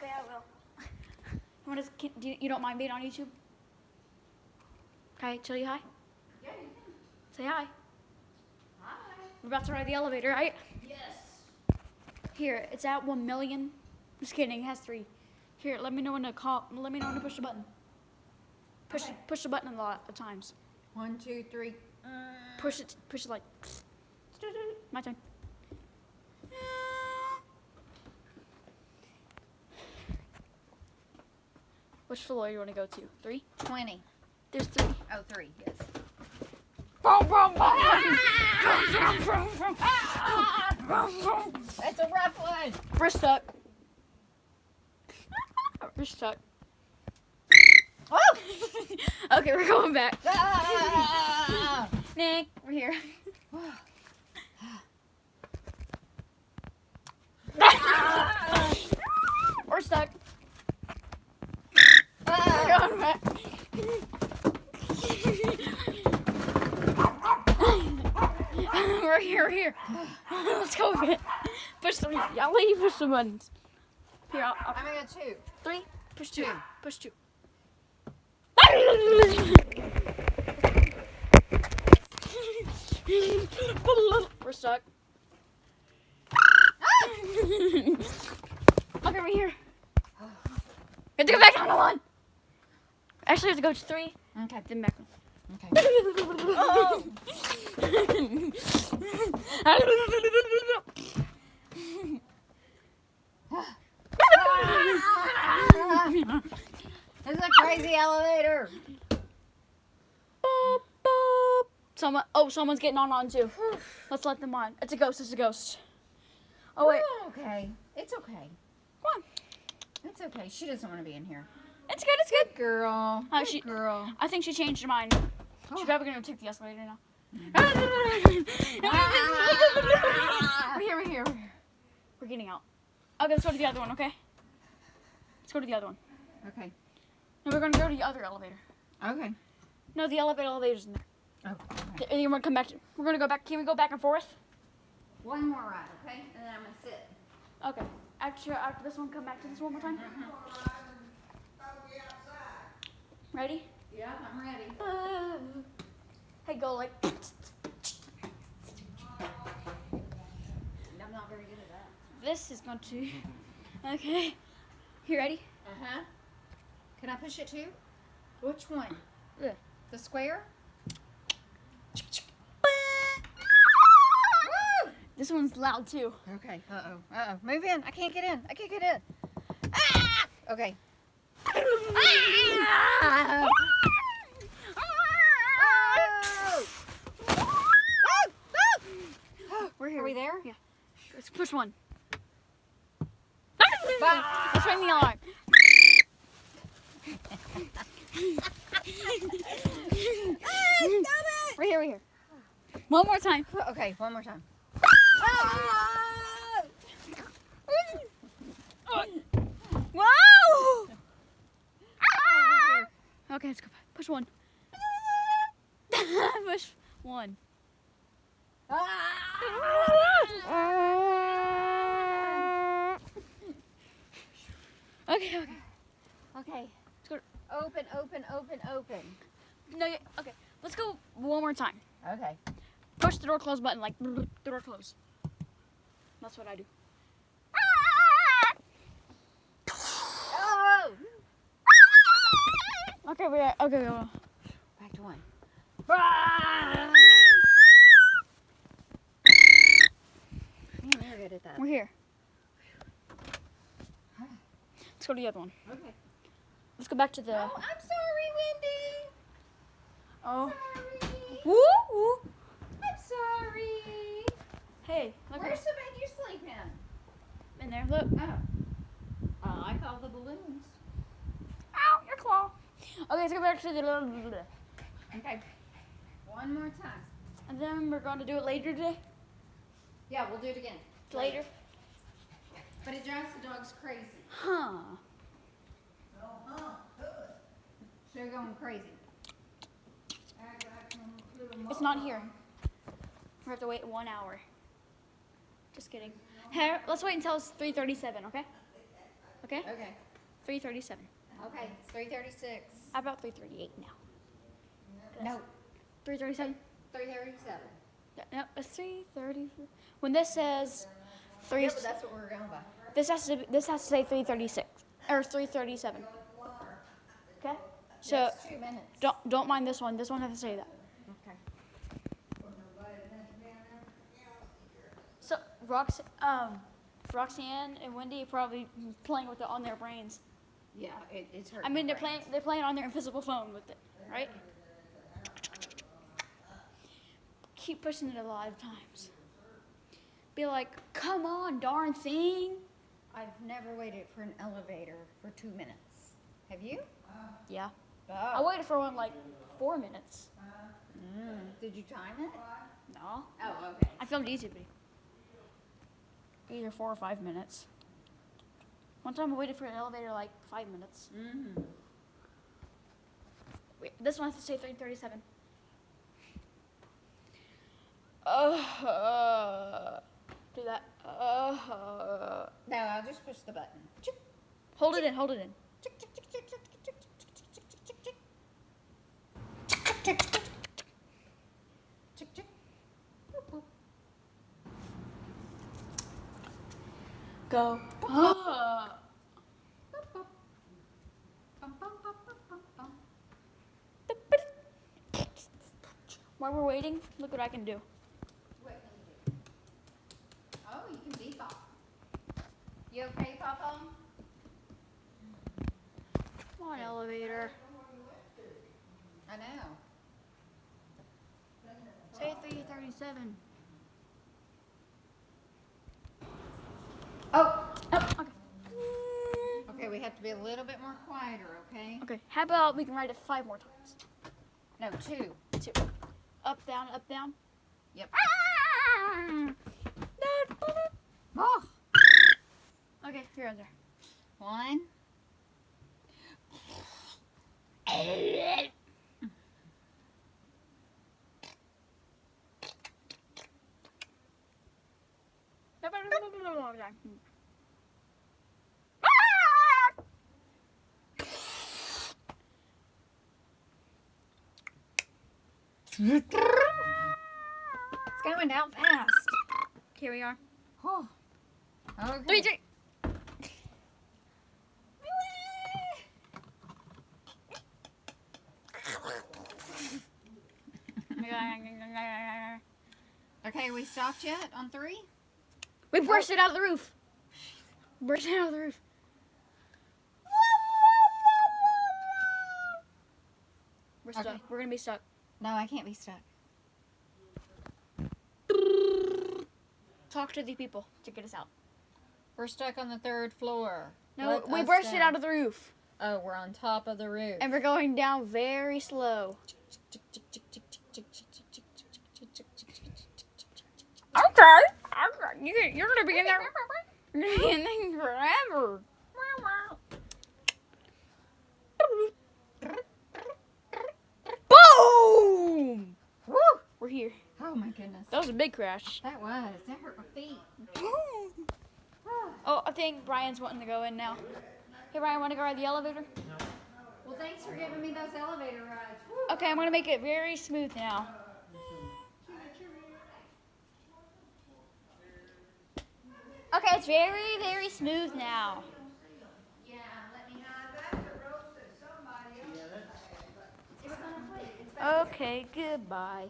Okay, I will. You don't mind being on YouTube? Can I tell you hi? Yeah, you can. Say hi. Hi. We're about to ride the elevator, right? Yes. Here, it's at 1 million. Just kidding, it has 3. Here, let me know when to call. Let me know when to push the button. Push the button a lot of times. 1, 2, 3. Push it like. My turn. Which floor do you want to go to? 3? 20. There's 3. Oh, 3, yes. That's a rough one. We're stuck. We're stuck. Oh! Okay, we're going back. Ah! Nick, we're here. We're stuck. We're going back. We're here. Let's go again. Push the. I'll let you push the buttons. Here, I'm gonna go 2. 3. Push 2. Two. Push 2. We're stuck. Okay, we're here. We have to go back down to 1. Actually, we have to go to 3. Okay. Then back. Okay. Oh. This is a crazy elevator. Boop, boop. Someone's getting on too. Let's let them on. It's a ghost. Oh wait. Oh, okay. It's okay. Come on. It's okay. She doesn't want to be in here. It's good. Girl. Oh, Good girl. I think she changed her mind. She's probably gonna take the escalator now. We're here. We're getting out. Okay, let's go to the other one, okay? Let's go to the other one. Okay. No, we're gonna go to the other elevator. Okay. No, the elevator's in there. Oh, okay. And then we're come back. We're gonna go back. Can we go back and forth? One more ride, okay? And then I'm going to sit. Okay. After this one, come back to this one more time. Ready? Yeah, I'm ready. Hey, go like. I'm not very good at that. This is going to. Okay. You ready? Uh-huh. Can I push it too? Which one? Yeah. The square? This one's loud too. Okay. Uh-oh. Move in. I can't get in. Ah! Okay. Ah! Oh! We're here. Are we there? Yeah. Let's push 1. Bye. Let's ring the alarm. Stop it! We're here. One more time. Okay, one more time. Wow! Okay, let's go back. Push 1. Push 1. Okay. Okay. Let's go. Open. No, okay. Let's go one more time. Okay. Push the door close button, like the door close. That's what I do. Oh! Okay, go. Back to 1. Man, you're good at that. We're here. Let's go to the other one. Okay. Let's go back to the. Oh, I'm sorry, Wendy. Oh. Sorry. Woo! I'm sorry. Hey, look. Where's the bed you sleep in? In there. Look. Oh. I like all the balloons. Ow, your claw. Okay, let's go back to the. Okay. One more time. And then we're going to do it later today. Yeah, we'll do it again. Later. But it drives the dogs crazy. Huh. They're going crazy. It's not here. We have to wait 1 hour. Just kidding. Hey, let's wait until it's 3:37, okay? Okay. Okay? Okay. 337. Okay, it's 3:36. How about 338 now? No, 337? 3:37. No, it's 330. When this says three, Yeah, but that's what we're going by. this has to say 336 or 337. Okay? So That's 2 minutes. don't mind this one. This one has to say that. Okay. So Roxanne and Wendy are probably playing with it on their brains. Yeah, it's hurting. I mean, my they're brain. playing on their invisible phone with it, right? Keep pushing it a lot of times. Be like, come on, darn thing. I've never waited for an elevator for 2 minutes. Have you? Yeah. Oh. I waited for one like 4 minutes. Did you time it? No. Oh, okay. I filmed a YouTube video. Either 4 or 5 minutes. One time I waited for an elevator like 5 minutes. Wait, this one has to say 337. Do that. No, I'll just push the button. Chick, Hold it in, hold it in. chick, chick, chick, chick, chick, chick, chick, chick, chick, chick, chick. Chick, chick, chick. Chick, chick. Boop, boop. Go. Boop, boop. Bum, bum, bum, bum, bum, bum. While we're waiting, look what I can do. What can you do? Oh, you can bebop. You okay, Papa? Come on, elevator. I know. Say 337. Oh, Oh, okay. okay, we have to be a little bit more quieter, okay? Okay, how about we can ride it 5 more times? No, 2. 2. Up, down, up, down. Yep. Ah! Oh. Okay, here and there. 1. It's going down fast. Here we are. Oh. Okay. 3, 3. Okay, we stopped yet on 3? We bursted out of the roof. Bursted out of the roof. We're stuck. Okay. We're gonna be stuck. No, I can't be stuck. Talk to the people to get us out. We're stuck on the 3rd floor. No, Let we us bursted down. out of the roof. Oh, we're on top of the roof. And we're going down very slow. Okay. You're gonna be in there. You're gonna be in there forever. Boom! Woo! We're here. Oh my goodness. That was a big crash. That was. That hurt my feet. Oh, I think Brian's wanting to go in now. Hey, Brian, want to go ride the elevator? Well, thanks for giving me those elevator rides. Woo. Okay, I'm gonna make it very smooth now. Okay, it's very, very smooth now. Yeah, let me have that. The roast is somebody else. It was on a plate. It's back there. Okay, goodbye.